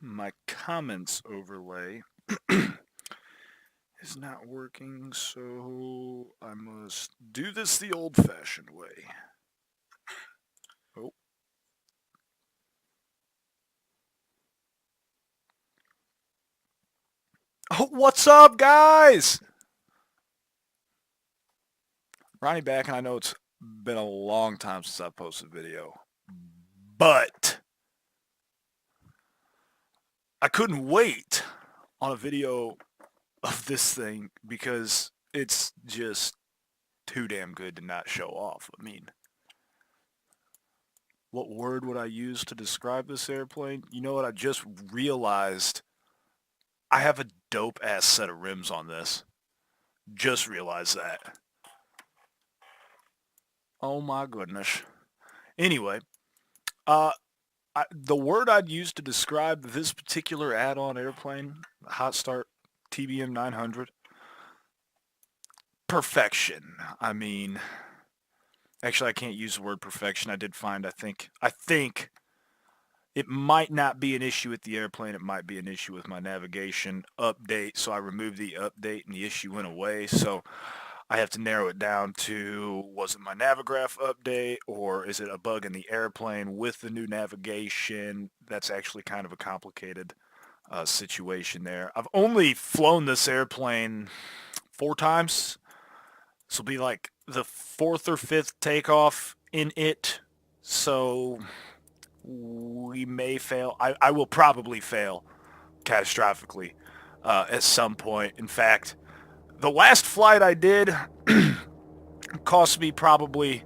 my comments overlay is not working, so I must do this the old-fashioned way. Oh. Oh, what's up, guys? Ronnie back, and I know it's been a long time since I posted a video, but I couldn't wait on a video of this thing because it's just too damn good to not show off. I mean, what word would I use to describe this airplane? You know what? I just realized I have a dope ass set of rims on this. Just realized that. Oh my goodness. Anyway, uh, the word I'd use to describe this particular add-on airplane, Hot Start TBM 900, perfection. I mean, actually, I can't use the word perfection. I did find. I think it might not be an issue with the airplane. It might be an issue with my navigation update. So I removed the update and the issue went away. So I have to narrow it down to, was it my Navigraph update or is it a bug in the airplane with the new navigation? That's actually kind of a complicated situation there. I've only flown this airplane 4 times. This will be like the fourth or fifth takeoff in it. So we may fail. I will probably fail catastrophically at some point. In fact, the last flight I did cost me probably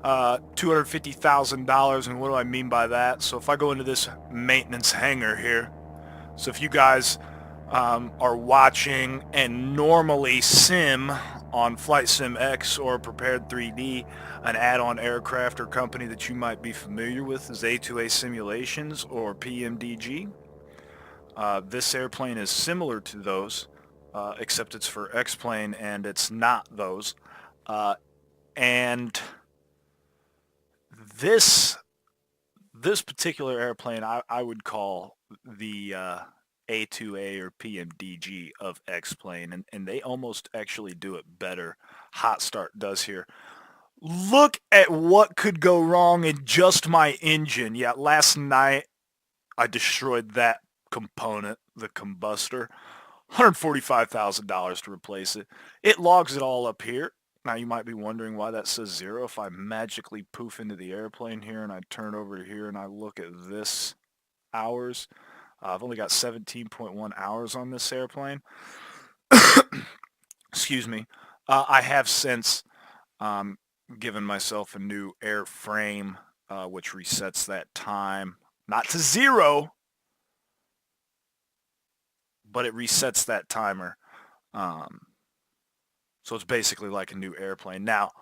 $250,000. And what do I mean by that? So if I go into this maintenance hangar here, so if you guys are watching and normally sim on Flight Sim X or Prepared 3D, an add-on aircraft or company that you might be familiar with is A2A Simulations or PMDG. This airplane is similar to those, except it's for X-Plane and it's not those. And this this particular airplane I would call the A2A or PMDG of X-Plane, and they almost actually do it better. Hot Start does here. Look at what could go wrong in just my engine. Yeah, last night I destroyed that component, the combustor. $145,000 to replace it. It logs it all up here. Now you might be wondering why that says 0. If I magically poof into the airplane here and I turn over here and I look at this hours, I've only got 17.1 hours on this airplane. Excuse me. I have since um, given myself a new airframe, which resets that time, not to 0, but it resets that timer. Um, so it's basically like a new airplane. Now,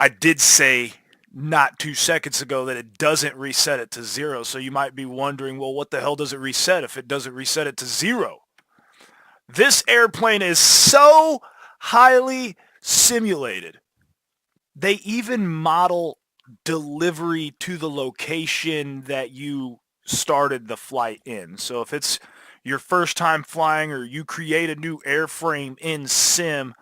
I did say not 2 seconds ago that it doesn't reset it to 0. So you might be wondering, well, what the hell does it reset if it doesn't reset it to 0? This airplane is so highly simulated. They even model delivery to the location that you started the flight in. So if it's your first time flying or you create a new airframe in sim,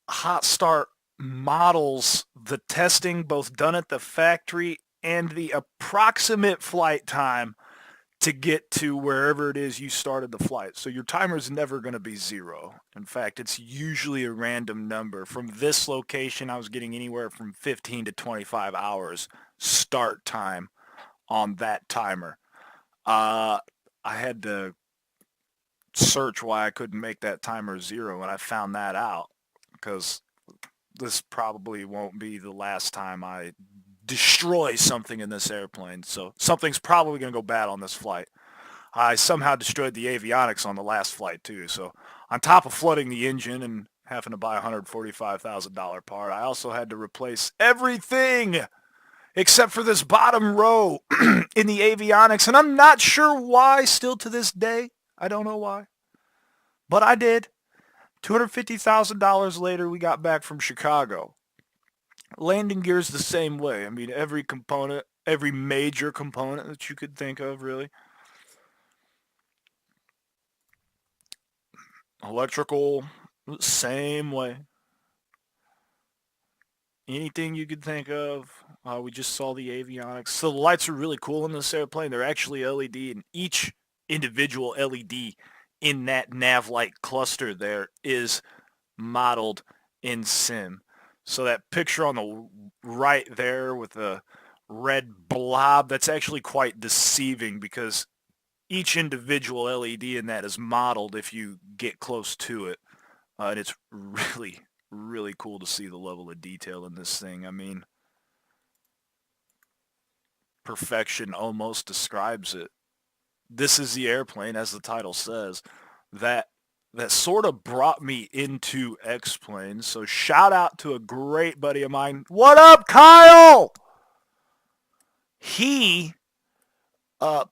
Hot Start models the testing both done at the factory and the approximate flight time to get to wherever it is you started the flight. So your timer is never going to be 0. In fact, it's usually a random number. From this location, I was getting anywhere from 15 to 25 hours start time on that timer. I had to search why I couldn't make that timer 0, and I found that out because this probably won't be the last time I destroy something in this airplane. So something's probably going to go bad on this flight. I somehow destroyed the avionics on the last flight too. So on top of flooding the engine and having to buy a $145,000 part, I also had to replace everything except for this bottom row in the avionics. And I'm not sure why still to this day. I don't know why. But I did. $250,000 later, we got back from Chicago. Landing gear's the same way. I mean, every component, every major component that you could think of, really, Electrical, same way. Anything you could think of. We just saw the avionics. So the lights are really cool in this airplane. They're actually LED, and each individual LED in that nav light cluster there is modeled in sim. So that picture on the right there with the red blob, that's actually quite deceiving because each individual LED in that is modeled if you get close to it. And it's really, really cool to see the level of detail in this thing. I mean, perfection almost describes it. This is the airplane, as the title says, that sort of brought me into X-Planes. So shout out to a great buddy of mine. What up, Kyle? He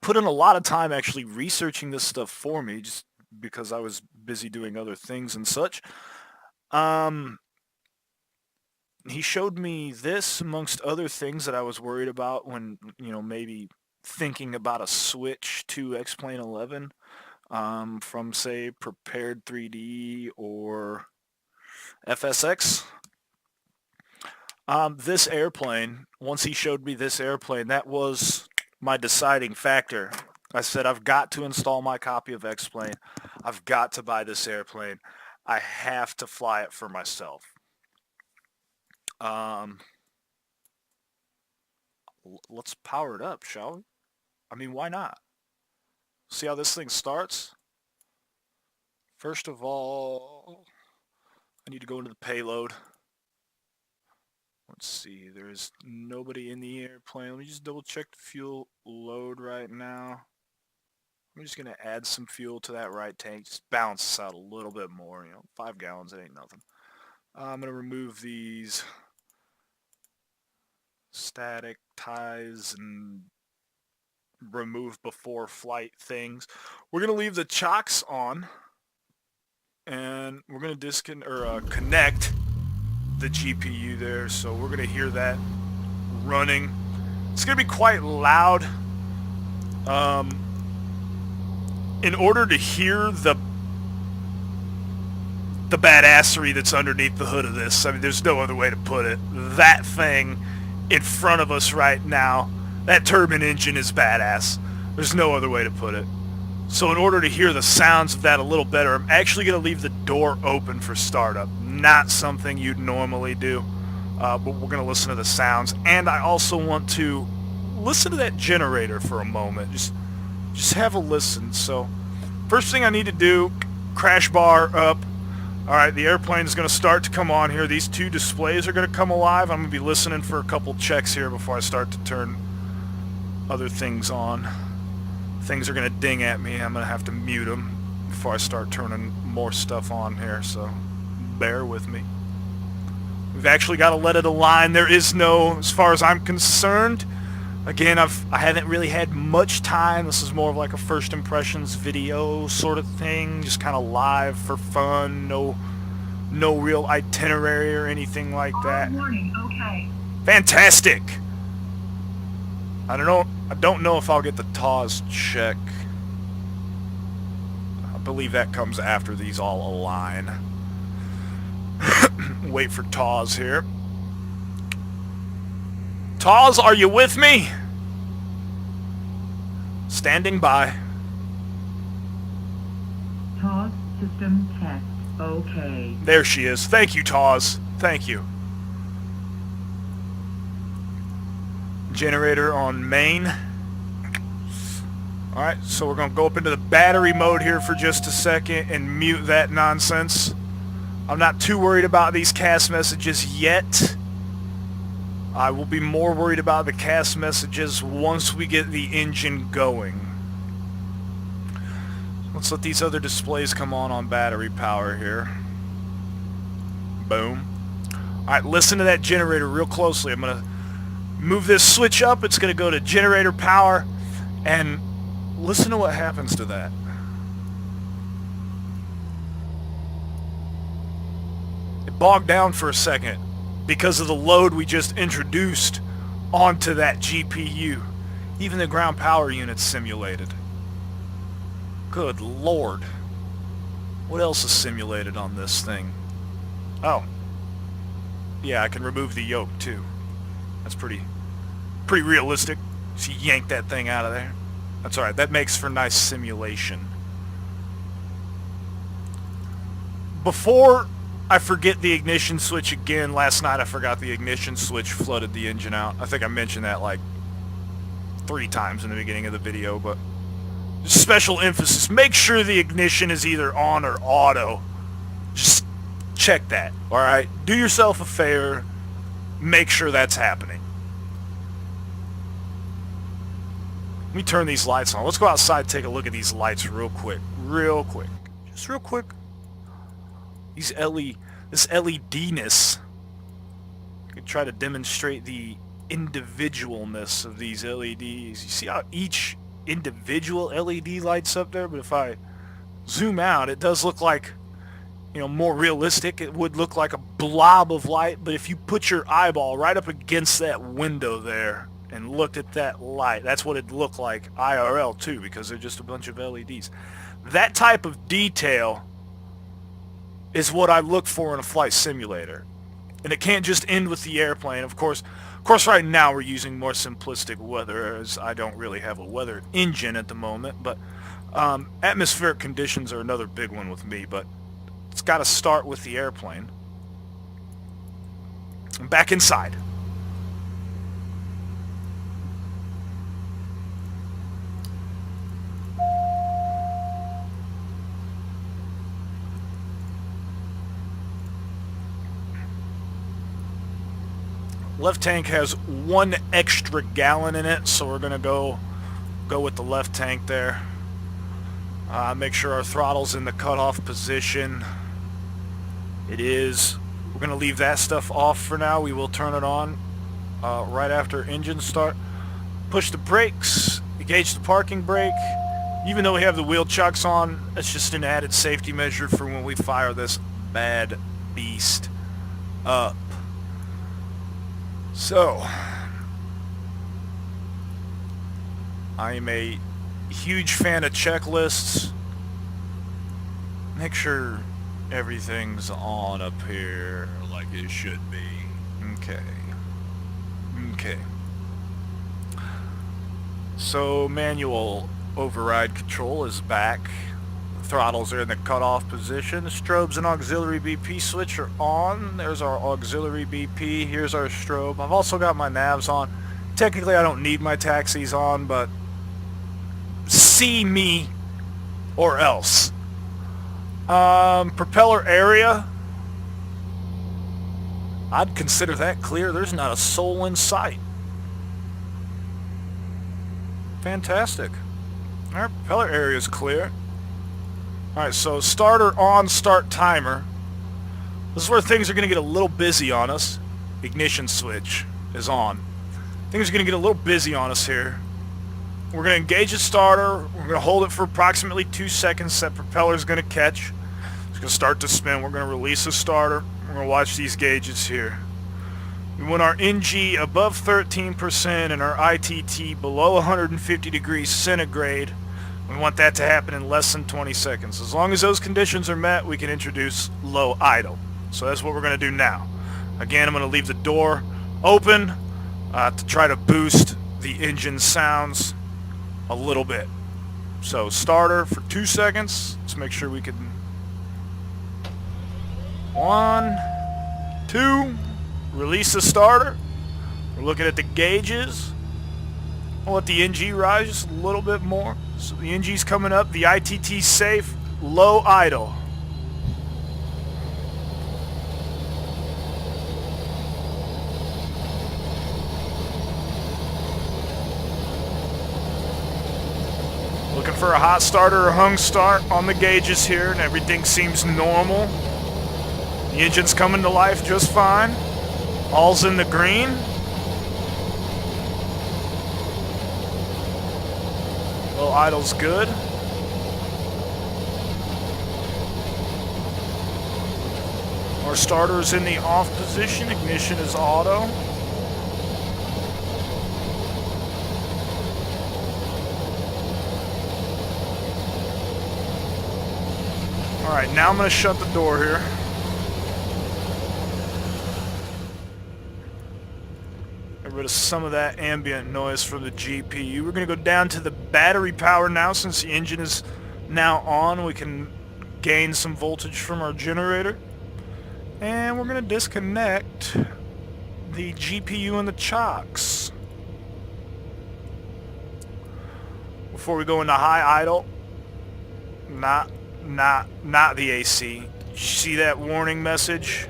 put in a lot of time actually researching this stuff for me, just because I was busy doing other things and such. He showed me this amongst other things that I was worried about when, maybe thinking about a switch to X-Plane 11 from, say, Prepared 3D or FSX. This airplane, once he showed me this airplane, that was my deciding factor. I said, I've got to install my copy of X-Plane. I've got to buy this airplane. I have to fly it for myself. Let's power it up, shall we? I mean, why not? See how this thing starts? First of all, I need to go into the payload. Let's see, there's nobody in the airplane. Let me just double check the fuel load right now. I'm just going to add some fuel to that right tank. Just balance this out a little bit more. 5 gallons, it ain't nothing. I'm going to remove these static ties and remove before flight things. We're going to leave the chocks on, and we're going to connect the GPU there, so we're going to hear that running. It's going to be quite loud. In order to hear the badassery that's underneath the hood of this, I mean, there's no other way to put it. That thing in front of us right now, that turbine engine is badass. There's no other way to put it. So in order to hear the sounds of that a little better, I'm actually going to leave the door open for startup. Not something you'd normally do, but we're going to listen to the sounds. And I also want to listen to that generator for a moment. Just have a listen. So first thing I need to do, crash bar up. All right, the airplane is going to start to come on here. These 2 displays are going to come alive. I'm going to be listening for a couple checks here before I start to turn other things on. Things are going to ding at me. I'm going to have to mute them before I start turning more stuff on here, so bear with me. We've actually got to let it align. There is no, as far as I'm concerned, again, I haven't really had much time. This is more of like a first impressions video sort of thing, just kind of live for fun. No real itinerary or anything like that. Morning, okay. Fantastic. I don't know if I'll get the TAWS check. I believe that comes after these all align. Wait for TAWS here. TAWS, are you with me? Standing by. TAWS system test, okay. There she is. Thank you, TAWS. Thank you. Generator on main. Alright, so we're going to go up into the battery mode here for just a second and mute that nonsense. I'm not too worried about these CAS messages yet. I will be more worried about the CAS messages once we get the engine going. Let's let these other displays come on battery power here. Boom. Alright, listen to that generator real closely. I'm going to move this switch up. It's going to go to generator power, and listen to what happens to that. It bogged down for a second because of the load we just introduced onto that GPU. Even the ground power unit's simulated. Good Lord. What else is simulated on this thing? Oh. Yeah, I can remove the yoke too. That's pretty realistic. So you yank that thing out of there. That's alright. That makes for nice simulation. Before I forget the ignition switch again, last night I forgot the ignition switch flooded the engine out. I think I mentioned that like 3 times in the beginning of the video, but special emphasis. Make sure the ignition is either on or auto. Just check that, alright? Do yourself a favor. Make sure that's happening. Let me turn these lights on. Let's go outside and take a look at these lights real quick. Real quick. Just real quick. This LED-ness. I could try to demonstrate the individualness of these LEDs. You see how each individual LED lights up there? But if I zoom out, it does look like, you know, more realistic. It would look like a blob of light. But if you put your eyeball right up against that window there and looked at that light, that's what it'd look like IRL too, because they're just a bunch of LEDs. That type of detail is what I look for in a flight simulator. And it can't just end with the airplane. Of course, right now we're using more simplistic weather, as I don't really have a weather engine at the moment. But atmospheric conditions are another big one with me. But it's got to start with the airplane. I'm back inside. Left tank has 1 extra gallon in it, so we're gonna go with the left tank there. Make sure our throttle's in the cutoff position. It is. We're gonna leave that stuff off for now. We will turn it on right after engine start. Push the brakes, engage the parking brake. Even though we have the wheel chucks on, it's just an added safety measure for when we fire this bad beast up. So, I am a huge fan of checklists. Make sure everything's on up here like it should be. Okay. So, manual override control is back. Throttles are in the cutoff position. The strobes and auxiliary BP switch are on. There's our auxiliary BP. Here's our strobe. I've also got my navs on. Technically I don't need my taxis on, but see me or else. Propeller area. I'd consider that clear. There's not a soul in sight. Fantastic. Our propeller area is clear. Alright, so starter on, start timer. This is where things are going to get a little busy on us. Ignition switch is on. Things are going to get a little busy on us here. We're going to engage the starter. We're going to hold it for approximately 2 seconds. That propeller is going to catch. It's going to start to spin. We're going to release the starter. We're going to watch these gauges here. We want our NG above 13% and our ITT below 150 degrees centigrade. We want that to happen in less than 20 seconds. As long as those conditions are met, we can introduce low idle. So that's what we're going to do now. Again, I'm going to leave the door open to try to boost the engine sounds a little bit. So starter for 2 seconds. Let's make sure we can... 1, 2, release the starter. We're looking at the gauges. I'll let the NG rise just a little bit more. So the NG's coming up, the ITT's safe, low idle. Looking for a hot starter or hung start on the gauges here, and everything seems normal. The engine's coming to life just fine. All's in the green. Low idle's good. Our starter is in the off position. Ignition is auto. Alright, now I'm going to shut the door here. Get rid of some of that ambient noise from the GPU. We're going to go down to the battery power now since the engine is now on. We can gain some voltage from our generator. And we're going to disconnect the GPU and the chocks. Before we go into high idle, not the AC. You see that warning message?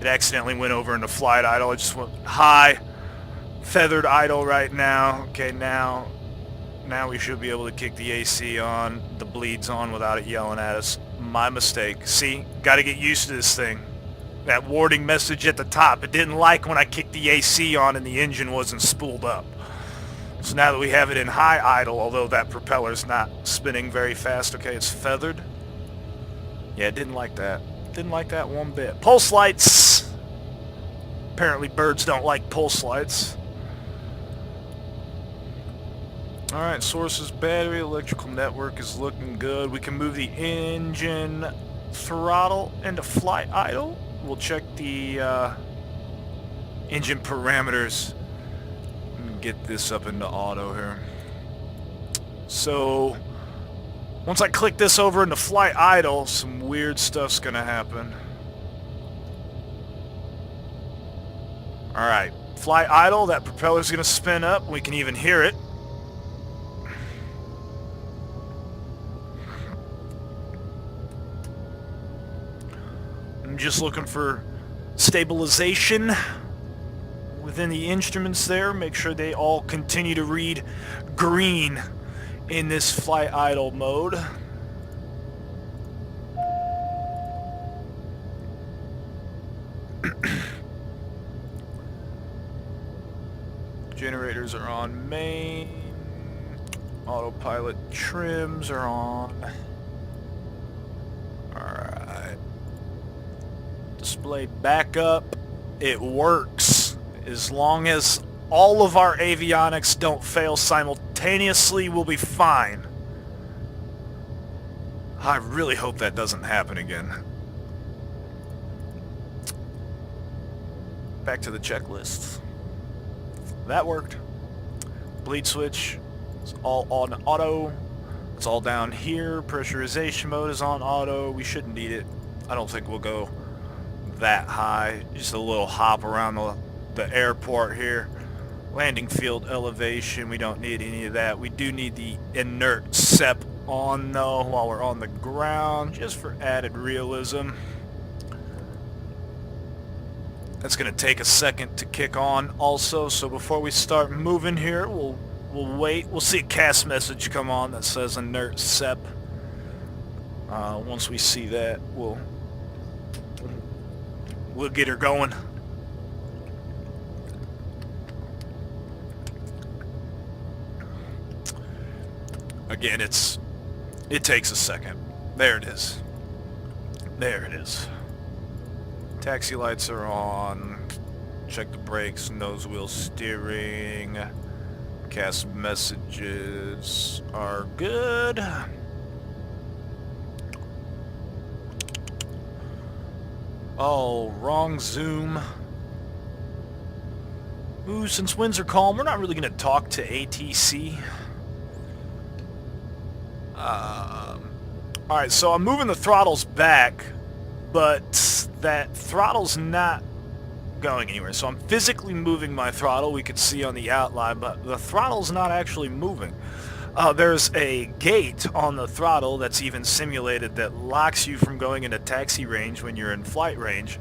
It accidentally went over into flight idle. It just went high, feathered idle right now. Okay, now we should be able to kick the AC on, the bleeds on without it yelling at us. My mistake. See, got to get used to this thing. That warning message at the top, it didn't like when I kicked the AC on and the engine wasn't spooled up. So now that we have it in high idle, although that propeller's not spinning very fast, okay, it's feathered. Yeah, it didn't like that. Didn't like that one bit. Pulse lights! Apparently birds don't like pulse lights. Alright, sources, battery, electrical network is looking good. We can move the engine throttle into flight idle. We'll check the engine parameters. Let me get this up into auto here. So, once I click this over into flight idle, some weird stuff's gonna happen. Alright, flight idle, that propeller's gonna spin up. We can even hear it. I'm just looking for stabilization within the instruments there. Make sure they all continue to read green in this flight idle mode. Generators are on main. Autopilot trims are on. Alright. Display backup. It works. As long as all of our avionics don't fail simultaneously, we'll be fine. I really hope that doesn't happen again. Back to the checklist. That worked. Bleed switch is all on auto. It's all down here. Pressurization mode is on auto. We shouldn't need it. I don't think we'll go that high. Just a little hop around the airport here. Landing field elevation, we don't need any of that. We do need the inert SEP on though while we're on the ground, just for added realism. That's going to take a second to kick on also, so before we start moving here, we'll wait. We'll see a CAS message come on that says inert SEP. Once we see that, we'll get her going. Again, it takes a second. There it is. There it is. Taxi lights are on. Check the brakes, nose wheel steering. CAS messages are good. Oh, wrong zoom. Ooh, since winds are calm, we're not really going to talk to ATC. Alright, so I'm moving the throttles back, but that throttle's not going anywhere. So I'm physically moving my throttle, we could see on the outline, but the throttle's not actually moving. There's a gate on the throttle that's even simulated that locks you from going into taxi range when you're in flight range.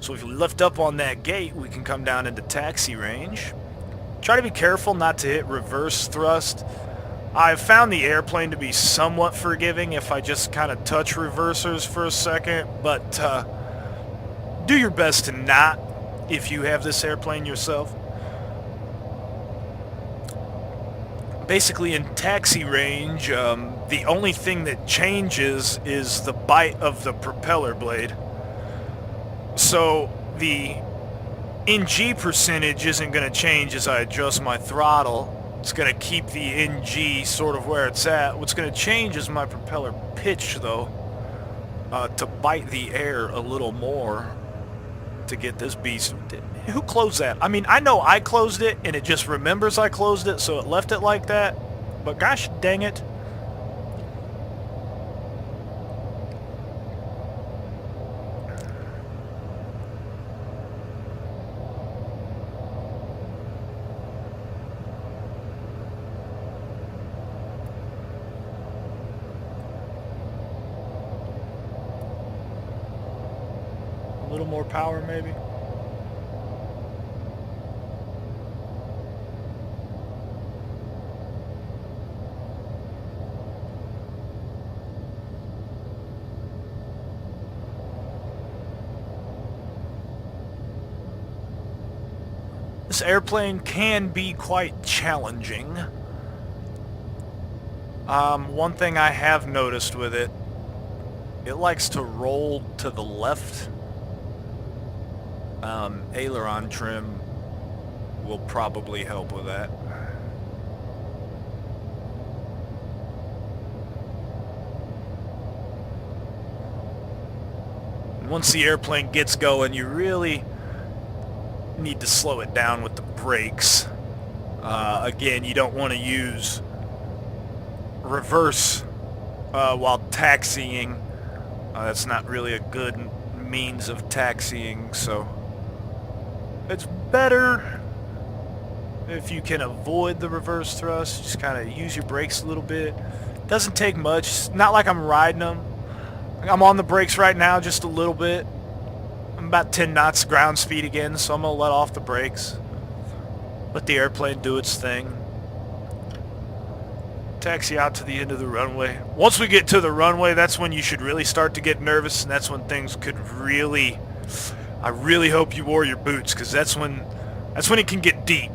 So if you lift up on that gate, we can come down into taxi range. Try to be careful not to hit reverse thrust. I've found the airplane to be somewhat forgiving if I just kind of touch reversers for a second, but do your best to not if you have this airplane yourself. Basically in taxi range, the only thing that changes is the bite of the propeller blade. So the NG percentage isn't going to change as I adjust my throttle. It's going to keep the NG sort of where it's at. What's going to change is my propeller pitch, though, to bite the air a little more to get this beast. Who closed that? I mean, I know I closed it, and it just remembers I closed it, so it left it like that. But gosh dang it. A little more power, maybe. This airplane can be quite challenging. One thing I have noticed with it, it likes to roll to the left. Aileron trim will probably help with that. Once the airplane gets going, you really need to slow it down with the brakes. Again, you don't want to use reverse while taxiing. That's not really a good means of taxiing, so it's better if you can avoid the reverse thrust. Just kind of use your brakes a little bit. Doesn't take much. It's not like I'm riding them. I'm on the brakes right now just a little bit. I'm about 10 knots ground speed again, so I'm going to let off the brakes. Let the airplane do its thing. Taxi out to the end of the runway. Once we get to the runway, that's when you should really start to get nervous, and that's when things could really... I really hope you wore your boots, because that's when it can get deep.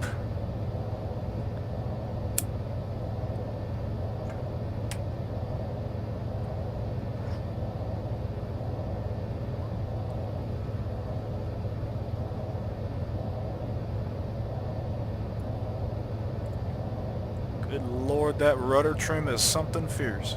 Good Lord, that rudder trim is something fierce.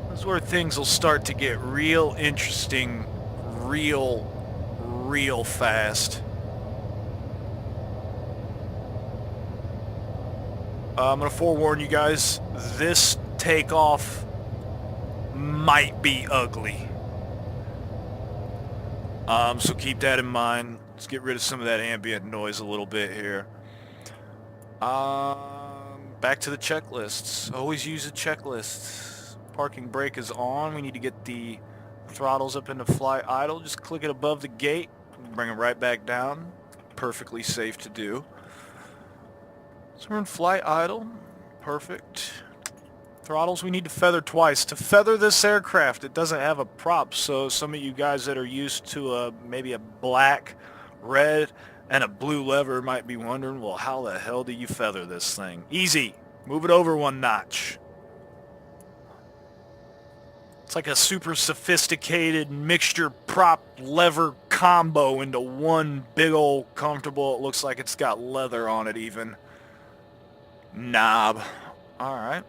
This is where things will start to get real interesting real fast. I'm going to forewarn you guys, this takeoff might be ugly. So keep that in mind. Let's get rid of some of that ambient noise a little bit here. Back to the checklists. Always use a checklist. Parking brake is on. We need to get the throttles up into fly idle. Just click it above the gate. Bring it right back down. Perfectly safe to do. So we're in flight idle. Perfect. Throttles, we need to feather twice. To feather this aircraft, it doesn't have a prop, so some of you guys that are used to maybe a black, red, and a blue lever might be wondering, well, how the hell do you feather this thing? Easy. Move it over one notch. It's like a super sophisticated mixture prop lever combo into one big old comfortable, it looks like it's got leather on it even, knob. Alright.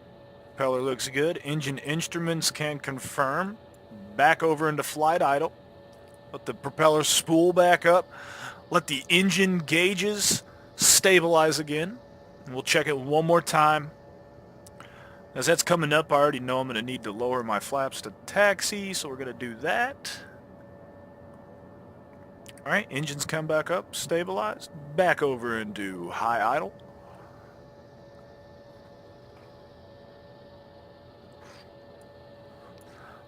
propeller looks good. Engine instruments can confirm. Back over into flight idle. Let the propeller spool back up. Let the engine gauges stabilize again. And we'll check it one more time. As that's coming up, I already know I'm going to need to lower my flaps to taxi, so we're going to do that. All right, engines come back up, stabilized. Back over into high idle.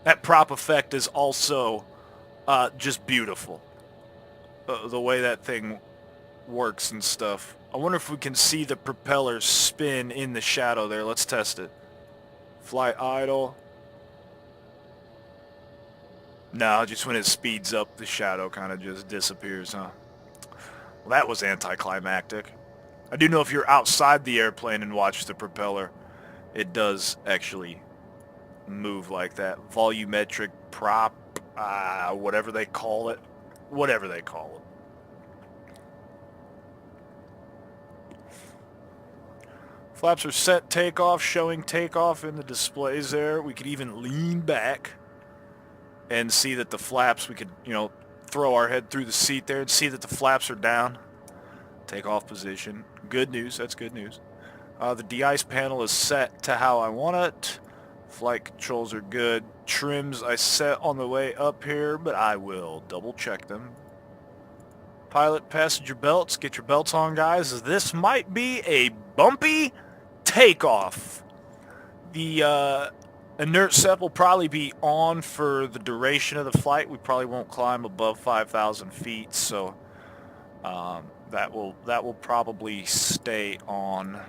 That prop effect is also just beautiful. The way that thing works and stuff. I wonder if we can see the propeller spin in the shadow there. Let's test it. Flight idle. No, just when it speeds up, the shadow kind of just disappears, huh? Well, that was anticlimactic. I do know if you're outside the airplane and watch the propeller, it does actually move like that. Volumetric prop, whatever they call it. Whatever they call it. Flaps are set takeoff, showing takeoff in the displays there. We could even lean back and see that the flaps, we could, throw our head through the seat there and see that the flaps are down. Takeoff position. Good news. That's good news. The de-ice panel is set to how I want it. Flight controls are good. Trims I set on the way up here, but I will double check them. Pilot passenger belts. Get your belts on, guys. This might be a bumpy takeoff. The inert set will probably be on for the duration of the flight. We probably won't climb above 5,000 feet, so that will probably stay on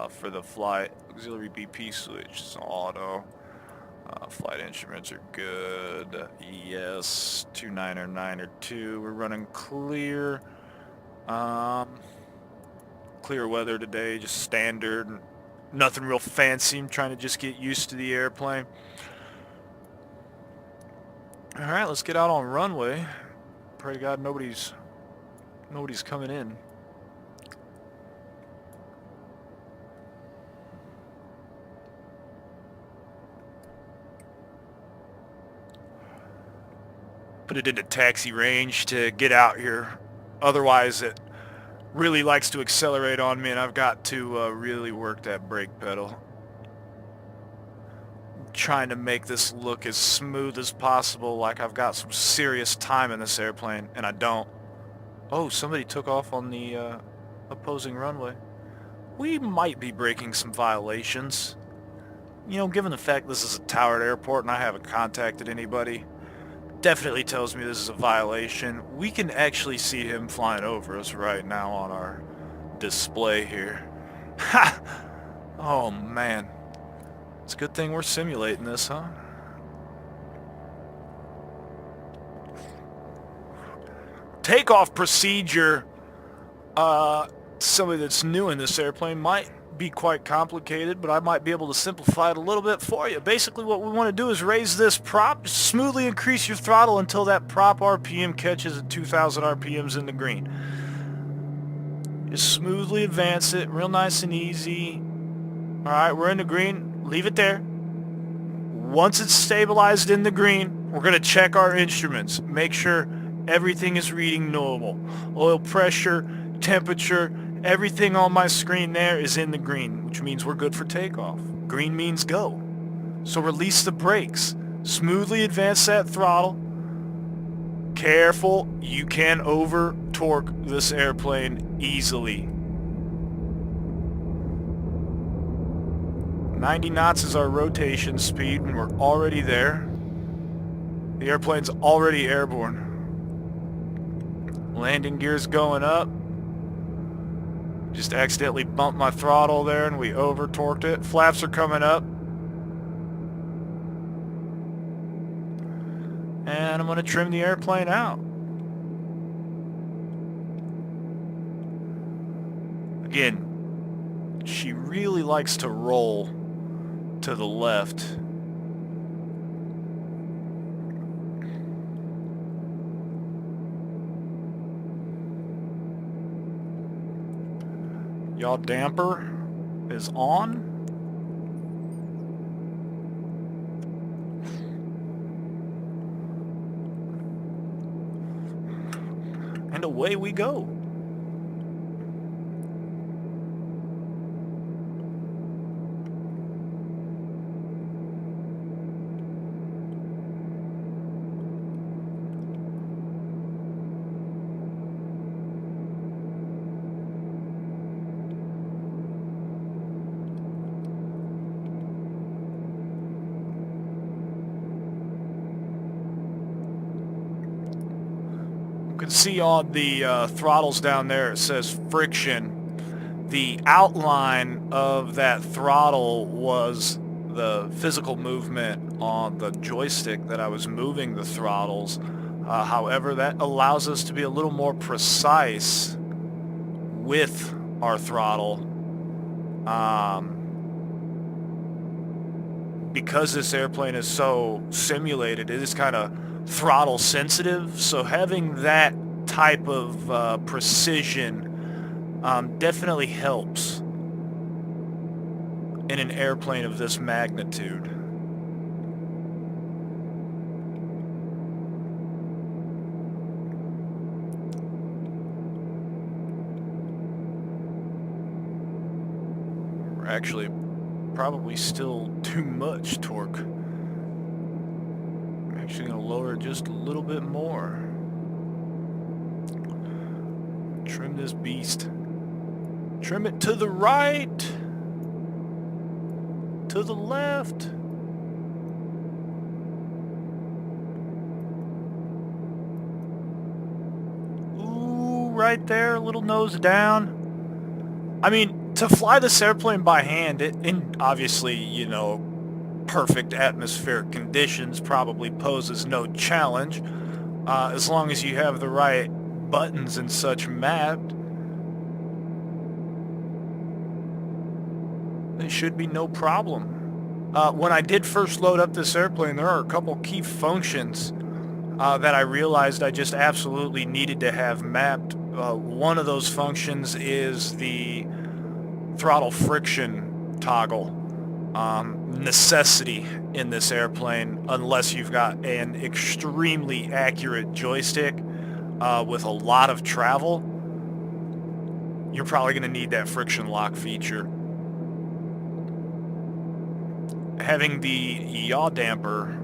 for the flight. Auxiliary BP switch is auto. Flight instruments are good. ES 299 We're running clear. Clear weather today, just standard. Nothing real fancy. I'm trying to just get used to the airplane. All right, let's get out on runway. Pray to God nobody's coming in. Put it into taxi range to get out here. Otherwise, it really likes to accelerate on me, and I've got to really work that brake pedal. I'm trying to make this look as smooth as possible, like I've got some serious time in this airplane, and I don't. Oh, somebody took off on the opposing runway. We might be breaking some violations. Given the fact this is a towered airport and I haven't contacted anybody, definitely tells me this is a violation. We can actually see him flying over us right now on our display here. Ha! Oh man. It's a good thing we're simulating this, huh? Takeoff procedure, somebody that's new in this airplane might be quite complicated, but I might be able to simplify it a little bit for you. Basically what we want to do is raise this prop, smoothly increase your throttle until that prop RPM catches at 2,000 RPMs in the green. Just smoothly advance it, real nice and easy. Alright, we're in the green. Leave it there. Once it's stabilized in the green, we're going to check our instruments. Make sure everything is reading normal. Oil pressure, temperature, everything on my screen there is in the green, which means we're good for takeoff. Green means go. So release the brakes. Smoothly advance that throttle. Careful, you can over torque this airplane easily. 90 knots is our rotation speed when we're already there. The airplane's already airborne. Landing gear's going up. Just accidentally bumped my throttle there and we over torqued it. Flaps are coming up. And I'm going to trim the airplane out. Again, she really likes to roll to the left. Yaw damper is on. And away we go. You can see on the throttles down there it says friction. The outline of that throttle was the physical movement on the joystick that I was moving the throttles. However, that allows us to be a little more precise with our throttle. Because this airplane is so simulated, it is kind of throttle sensitive, so having that type of precision definitely helps in an airplane of this magnitude. We're actually probably still too much torque. I'm actually going to lower it just a little bit more. Trim this beast. Trim it to the right, to the left. Ooh, right there, a little nose down. I mean, to fly this airplane by hand, in obviously, you know, perfect atmospheric conditions probably poses no challenge, as long as you have the right buttons and such mapped. It should be no problem. When I did first load up this airplane, there are a couple key functions that I realized I just absolutely needed to have mapped. One of those functions is the throttle friction toggle. Necessity in this airplane, unless you've got an extremely accurate joystick with a lot of travel, you're probably going to need that friction lock feature. Having the yaw damper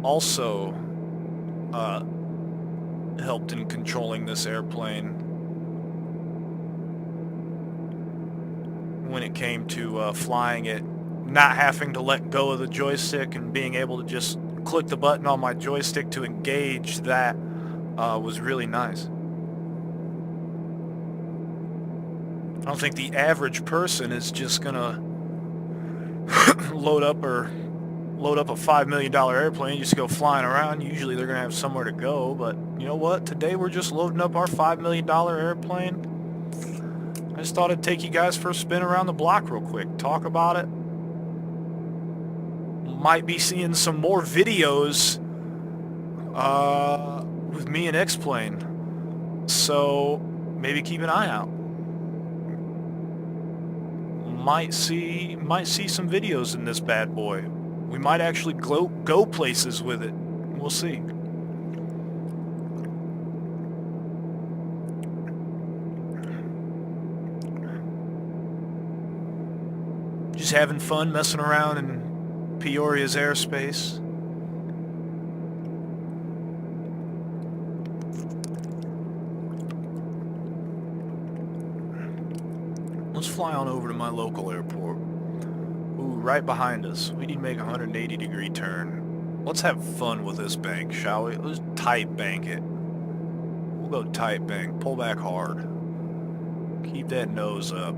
also helped in controlling this airplane when it came to flying it, not having to let go of the joystick and being able to just click the button on my joystick to engage that was really nice. I don't think the average person is just gonna load up a $5 million airplane, just go flying around. Usually they're gonna have somewhere to go, but you know what? Today we're just loading up our $5 million airplane. I just thought I'd take you guys for a spin around the block real quick, talk about it. Might be seeing some more videos with me and X-Plane, so maybe keep an eye out. Might see some videos in this bad boy. We might actually go places with it. We'll see. Just having fun messing around in Peoria's airspace. Let's fly on over to my local airport. Ooh, right behind us. We need to make a 180-degree turn. Let's have fun with this bank, shall we? Let's tight bank it. We'll go tight bank. Pull back hard. Keep that nose up.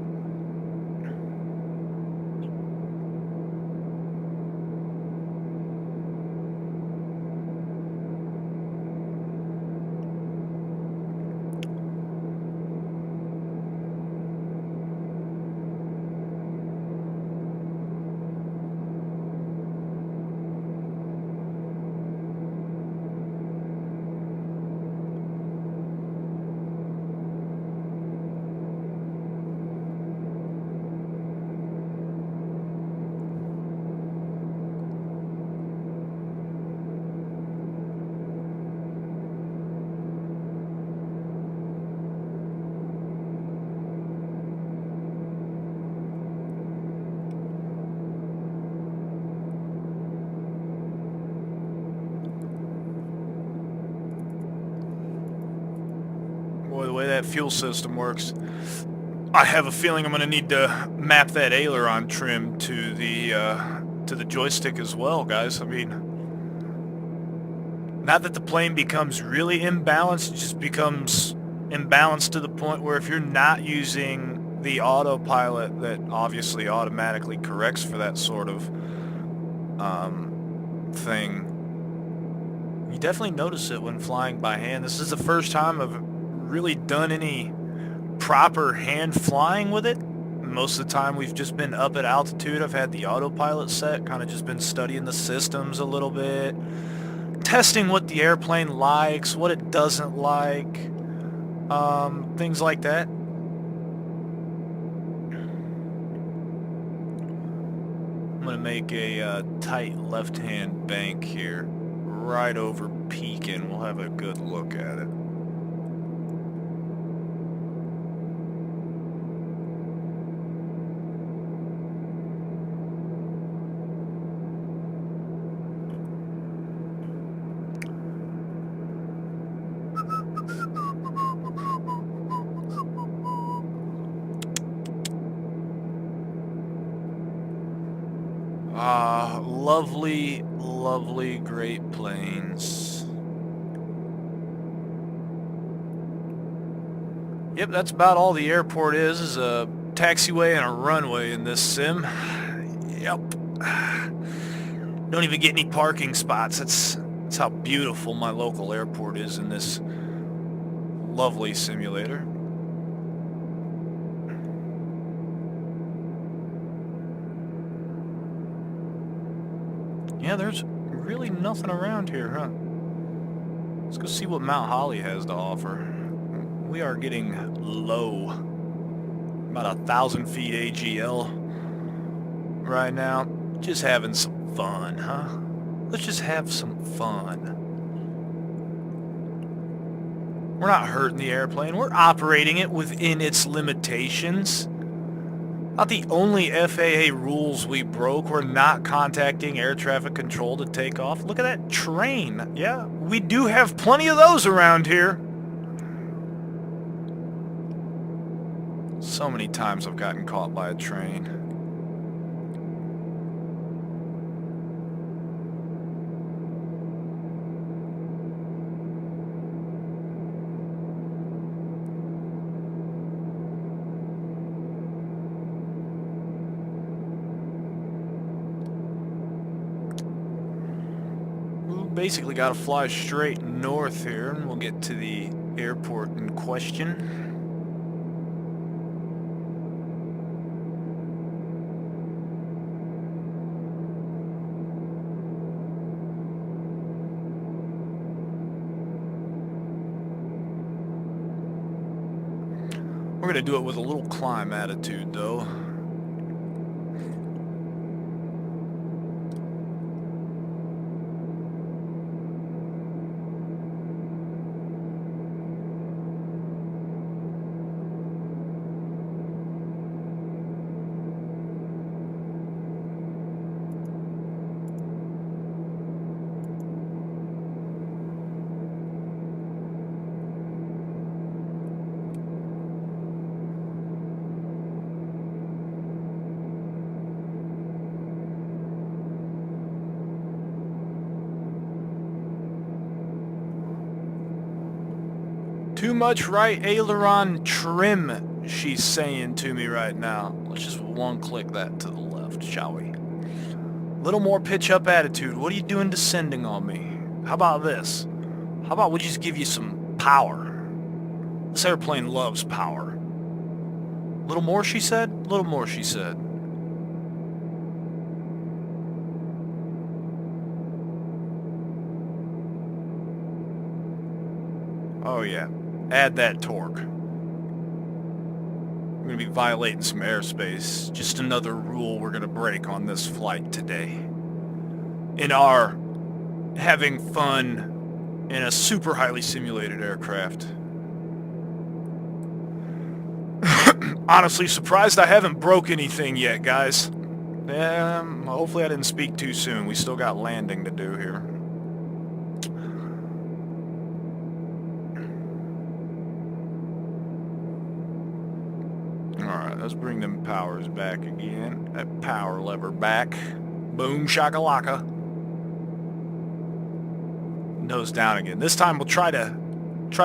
that fuel system works. I have a feeling I'm going to need to map that aileron trim to the joystick as well, guys. I mean, not that the plane becomes really imbalanced, it just becomes imbalanced to the point where if you're not using the autopilot that obviously automatically corrects for that sort of thing, you definitely notice it when flying by hand. This is the first time I've really done any proper hand flying with it. Most of the time we've just been up at altitude. I've had the autopilot set, kind of just been studying the systems a little bit, testing what the airplane likes, what it doesn't like, things like that. I'm going to make a tight left-hand bank here, right over Pekin. We'll have a good look at it. Lovely, lovely Great Plains. Yep, that's about all the airport is a taxiway and a runway in this sim. Yep. Don't even get any parking spots. That's how beautiful my local airport is in this lovely simulator. Yeah, there's really nothing around here, huh? Let's go see what Mount Holly has to offer. We are getting low. About 1,000 feet AGL right now. Just having some fun, huh? Let's just have some fun. We're not hurting the airplane. We're operating it within its limitations. Not the only FAA rules we broke were not contacting air traffic control to take off. Look at that train. Yeah, we do have plenty of those around here. So many times I've gotten caught by a train. Basically got to fly straight north here and we'll get to the airport in question. We're going to do it with a little climb attitude though. Too much right aileron trim, she's saying to me right now. Let's just one click that to the left, shall we? Little more pitch up attitude. What are you doing descending on me? How about this? How about we just give you some power? This airplane loves power. Little more, she said? Little more, she said. Oh yeah. Add that torque. We're going to be violating some airspace. Just another rule we're going to break on this flight today. In our having fun in a super highly simulated aircraft. Honestly, surprised I haven't broke anything yet, guys. Hopefully I didn't speak too soon. We still got landing to do here. let's bring them powers back again. That power lever back. Boom shakalaka. Nose down again. This time we'll try to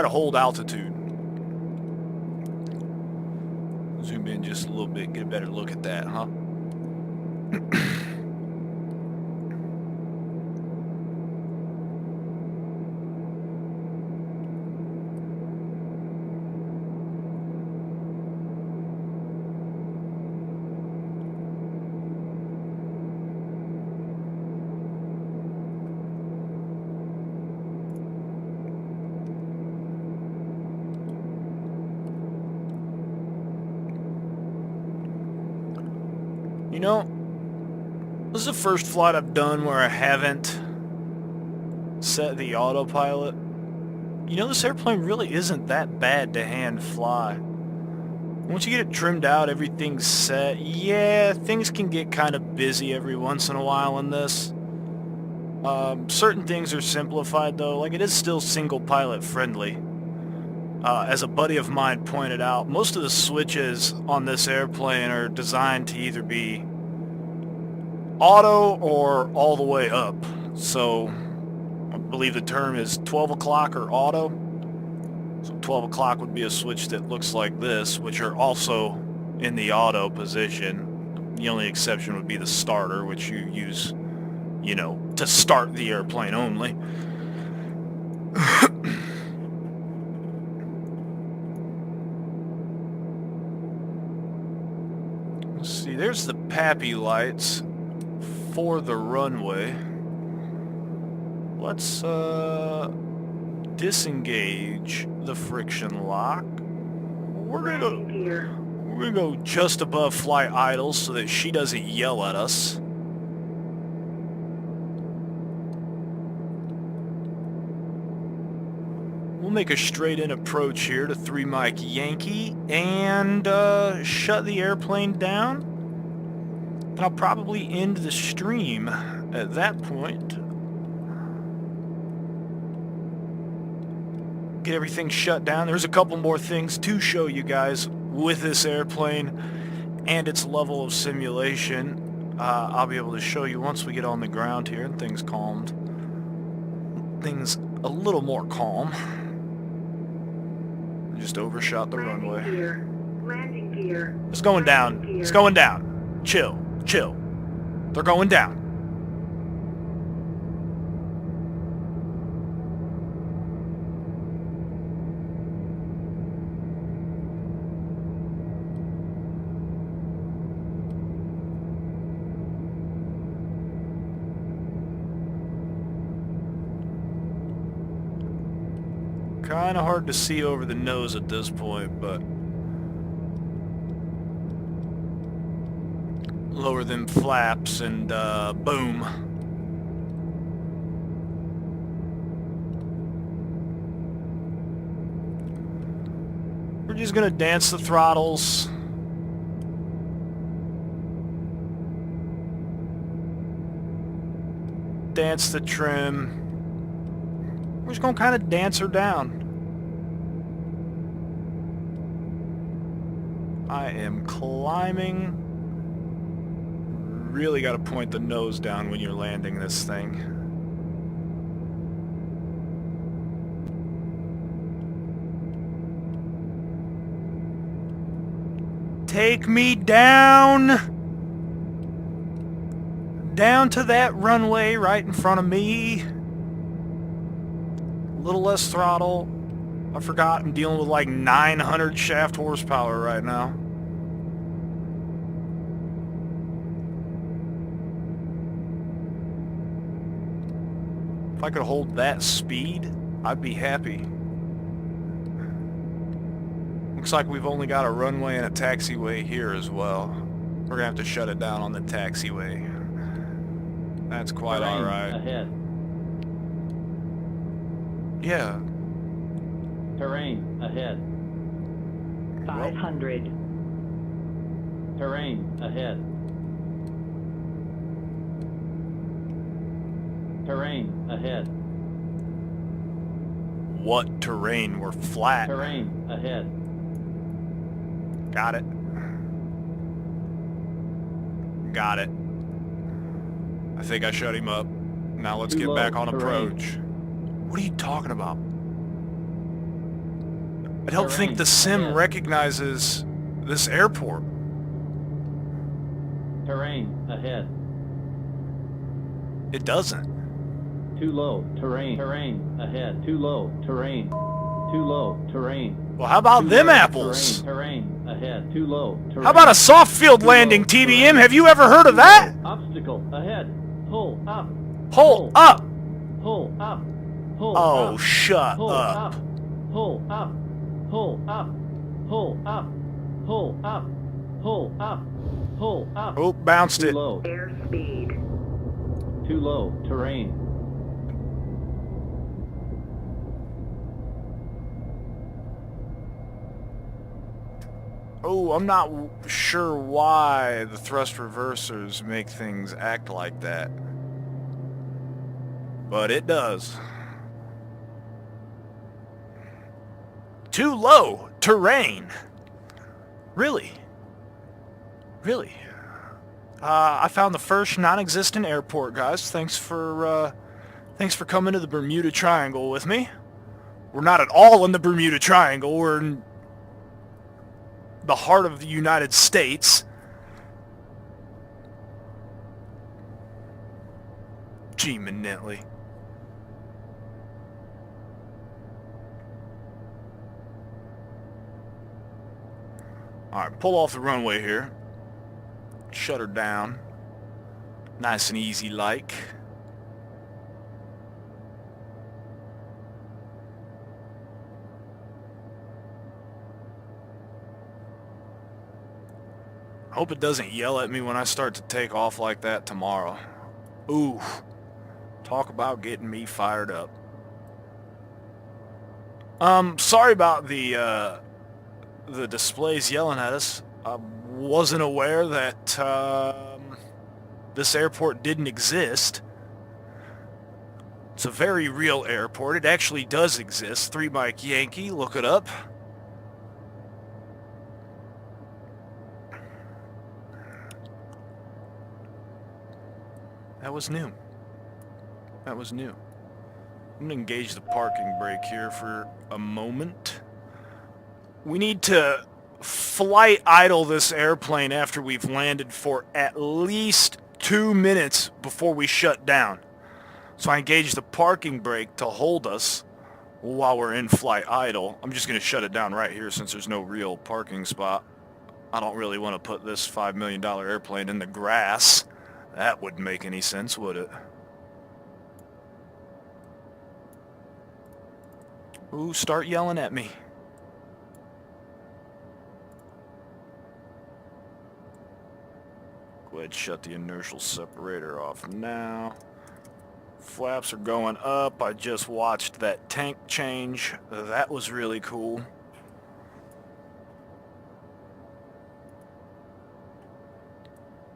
hold altitude. Zoom in just a little bit, get a better look at that, huh? You know, this is the first flight I've done where I haven't set the autopilot. You know, this airplane really isn't that bad to hand fly. Once you get it trimmed out, everything's set. Yeah, things can get kind of busy every once in a while in this. Certain things are simplified though, like it is still single pilot friendly. As a buddy of mine pointed out, most of the switches on this airplane are designed to either be auto or all the way up. So I believe the term is 12 o'clock or auto. So 12 o'clock would be a switch that looks like this, which are also in the auto position. The only exception would be the starter, which you use, you know, to start the airplane only. Let's see, there's the PAPI lights for the runway. Let's disengage the friction lock. We're gonna go just above flight idle so that she doesn't yell at us. We'll make a straight-in approach here to 3 Mike Yankee and shut the airplane down. And I'll probably end the stream at that point. Get everything shut down. There's a couple more things to show you guys with this airplane and its level of simulation. I'll be able to show you once we get on the ground here and things calmed. Things a little more calm. Just overshot the runway. Landing gear. It's going down. It's going down. Chill. Chill. They're going down. Kind of hard to see over the nose at this point, but lower them flaps and boom. We're just gonna dance the throttles. Dance the trim. We're just gonna kind of dance her down. I am climbing. Really got to point the nose down when you're landing this thing. Take me down! Down to that runway right in front of me. A little less throttle. I forgot I'm dealing with like 900 shaft horsepower right now. If I could hold that speed, I'd be happy. Looks like we've only got a runway and a taxiway here as well. We're gonna have to shut it down on the taxiway. That's quite alright. Ahead. Yeah. Terrain ahead. 500. Terrain ahead. Terrain ahead. What terrain? We're flat. Terrain ahead. Got it. Got it. I think I shut him up. Now let's Too get low, back on terrain. approach. What are you talking about? I don't think Terrain, the sim ahead. recognizes this airport. Terrain ahead. It doesn't. Too low. Terrain. Terrain ahead. Too low. Terrain. Too low. Terrain. Well, how about Too them low, apples? Terrain ahead. Too low. Terrain. How about a soft field Too low, landing, TBM? terrain. Have you ever heard of Too that? low. Obstacle ahead. Pull up. Pull up. Pull up. Pull Oh, up. shut Pull up. up. Pull up. Pull up. Pull up. Pull up. Pull up. Pull up. Oh, bounced Too it. low. Airspeed. Too low. Terrain. Oh, I'm not sure why the thrust reversers make things act like that. But it does. Too low. Terrain. Really? Really? I found the first non-existent airport, guys. Thanks for coming to the Bermuda Triangle with me. We're not at all in the Bermuda Triangle. We're in the heart of the United States. Gee, Manitly. Alright, pull off the runway here. Shut her down. Nice and easy like. I hope it doesn't yell at me when I start to take off like that tomorrow. Ooh. Talk about getting me fired up. Sorry about the displays yelling at us. I wasn't aware that this airport didn't exist. It's a very real airport. It actually does exist. 3 Mike Yankee, look it up. That was new. That was new. I'm going to engage the parking brake here for a moment. We need to flight idle this airplane after we've landed for at least 2 minutes before we shut down. So I engage the parking brake to hold us while we're in flight idle. I'm just going to shut it down right here since there's no real parking spot. I don't really want to put this $5 million airplane in the grass. That wouldn't make any sense, would it? Ooh, start yelling at me. Go ahead, shut the inertial separator off now. Flaps are going up. I just watched that tank change. That was really cool.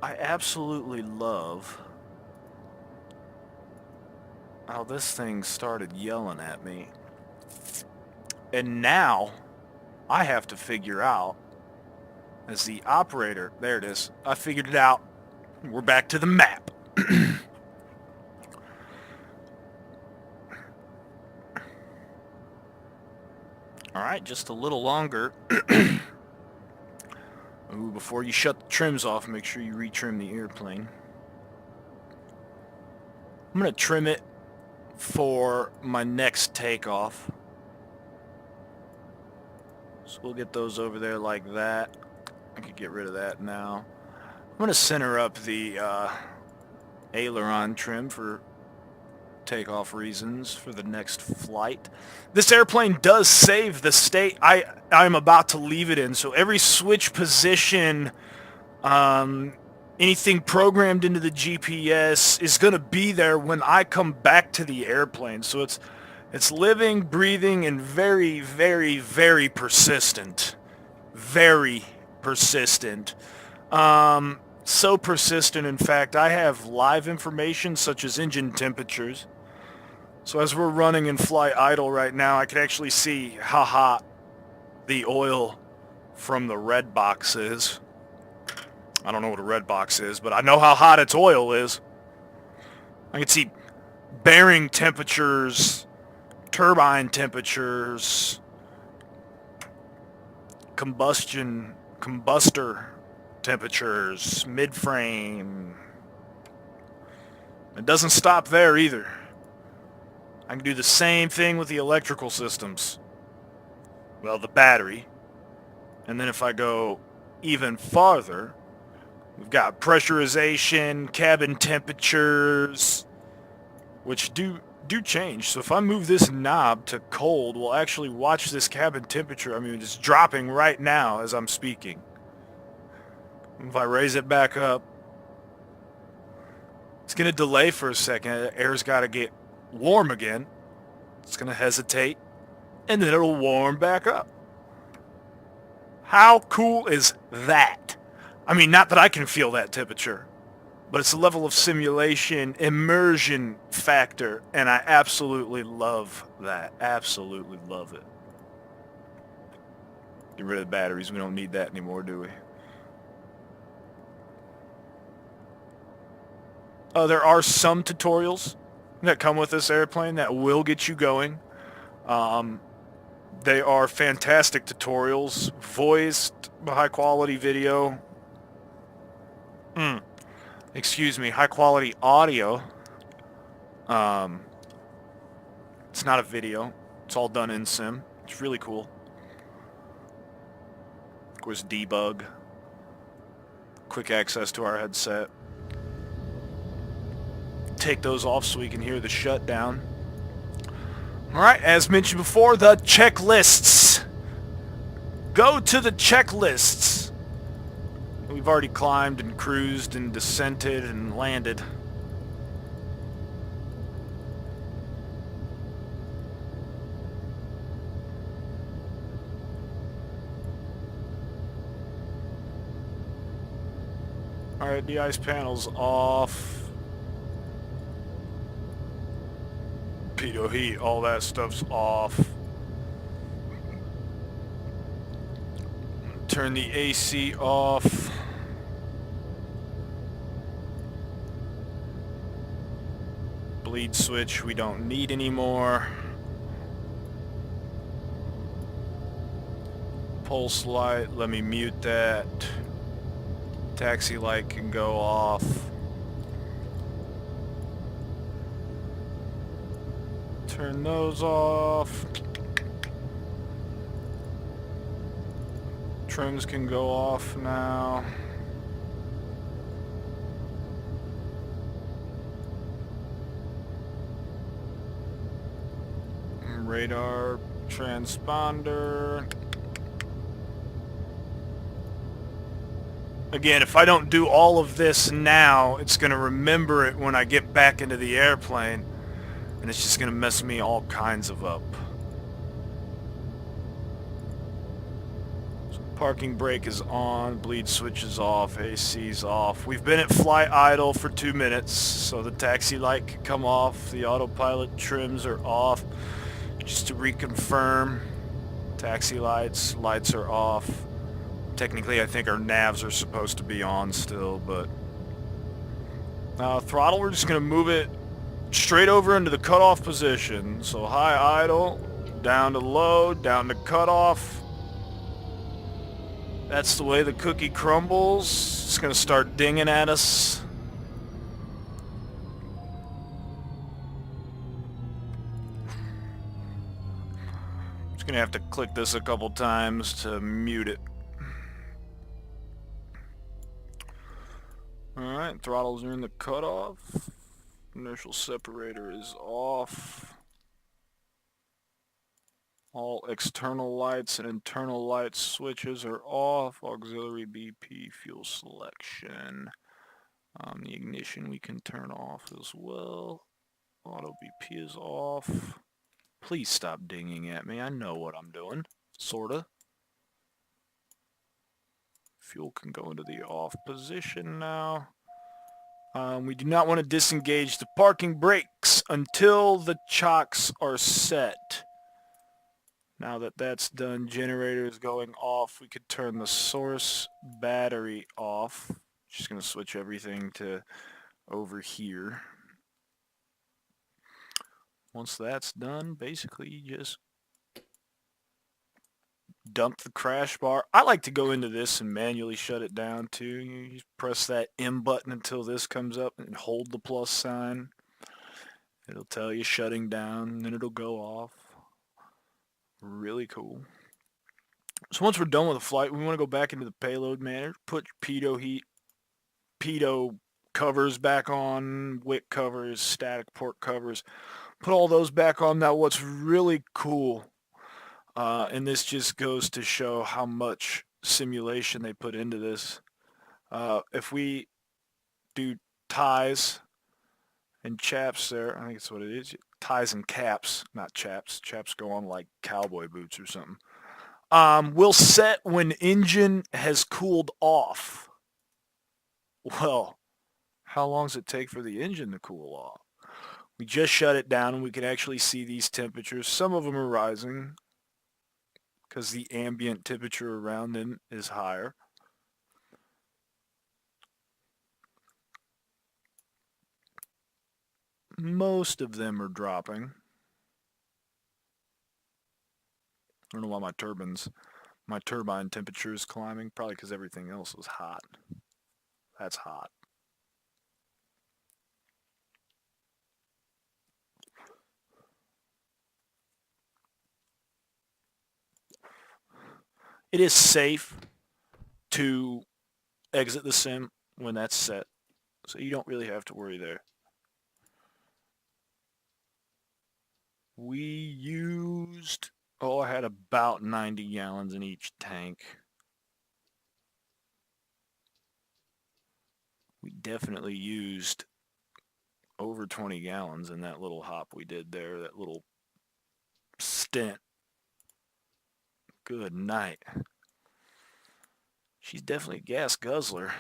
I absolutely love how this thing started yelling at me. And now I have to figure out, as the operator, there it is, I figured it out. We're back to the map. Alright, just a little longer. Ooh, before you shut the trims off, make sure you retrim the airplane. I'm going to trim it for my next takeoff. So we'll get those over there like that. I could get rid of that now. I'm going to center up the aileron trim for takeoff reasons for the next flight. This airplane does save the state I'm about to leave it in. So every switch position, anything programmed into the GPS is going to be there when I come back to the airplane. So it's living, breathing, and very, very, very persistent. Very persistent. So persistent, in fact, I have live information such as engine temperatures. So as we're running in flight idle right now, I can actually see how hot the oil from the red box is. I don't know what a red box is, but I know how hot its oil is. I can see bearing temperatures, turbine temperatures, combustor temperatures, mid-frame. It doesn't stop there either. I can do the same thing with the electrical systems. Well, the battery. And then if I go even farther, we've got pressurization, cabin temperatures, which do change. So if I move this knob to cold, we'll actually watch this cabin temperature. I mean, it's dropping right now as I'm speaking. If I raise it back up, it's going to delay for a second. Air's got to get warm again. It's going to hesitate, and then it'll warm back up. How cool is that? I mean, not that I can feel that temperature, but it's a level of simulation, immersion factor, and I absolutely love that. Absolutely love it. Get rid of the batteries. We don't need that anymore, do we? There are some tutorials that come with this airplane that will get you going. They are fantastic tutorials, voiced, high quality video. Excuse me, high quality audio. It's not a video. It's all done in sim. It's really cool. Of course, debug. Quick access to our headset. Take those off so we can hear the shutdown. Alright, as mentioned before, the checklists. Go to the checklists. We've already climbed and cruised and descended and landed. Alright, the ice panel's off. Pitot heat, all that stuff's off. Turn the AC off. Bleed switch we don't need anymore. Pulse light, let me mute that. Taxi light can go off. Turn those off. Trims can go off now. Radar transponder. Again, if I don't do all of this now, it's going to remember it when I get back into the airplane, and it's just going to mess me all kinds of up. So parking brake is on, bleed switch is off, AC's off. We've been at flight idle for 2 minutes, so the taxi light can come off, the autopilot trims are off. Just to reconfirm, taxi lights are off. Technically, I think our navs are supposed to be on still, but... throttle, we're just going to move it straight over into the cutoff position. So high idle, down to low, down to cutoff. That's the way the cookie crumbles. It's going to start dinging at us. Just going to have to click this a couple times to mute it. Alright, throttles are in the cutoff. Inertial separator is off. All external lights and internal light switches are off. Auxiliary BP fuel selection. The ignition we can turn off as well. Auto BP is off. Please stop dinging at me. I know what I'm doing. Sorta. Fuel can go into the off position now. We do not want to disengage the parking brakes until the chocks are set. Now that that's done, generator is going off. We could turn the source battery off. Just going to switch everything to over here. Once that's done, basically you just dump the crash bar. I like to go into this and manually shut it down too. You press that M button until this comes up and hold the plus sign. It'll tell you shutting down, and then it'll go off. Really cool. So once we're done with the flight, we want to go back into the payload manager, put pitot covers back on, wick covers, static port covers, put all those back on. Now what's really cool, and this just goes to show how much simulation they put into this, if we do ties and chaps there, I think that's what it is, ties and caps, not chaps. Chaps go on like cowboy boots or something. We'll set when engine has cooled off. Well, how long does it take for the engine to cool off? We just shut it down and we can actually see these temperatures. Some of them are rising because the ambient temperature around them is higher. Most of them are dropping. I don't know why my turbine temperature is climbing. Probably because everything else is hot. That's hot. It is safe to exit the sim when that's set, so you don't really have to worry there. We used, I had about 90 gallons in each tank. We definitely used over 20 gallons in that little hop we did there, that little stint. Good night. She's definitely a gas guzzler.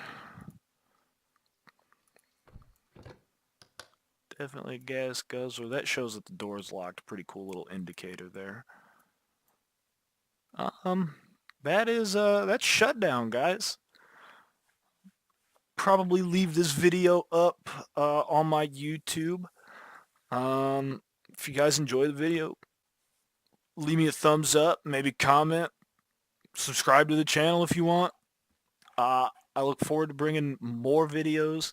Definitely a gas guzzler. That shows that the door is locked. Pretty cool little indicator there. That's shutdown, guys. Probably leave this video up on my YouTube. If you guys enjoy the video, leave me a thumbs up, maybe comment, subscribe to the channel if you want. I look forward to bringing more videos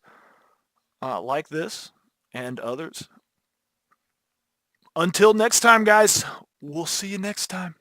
like this and others. Until next time, guys, we'll see you next time.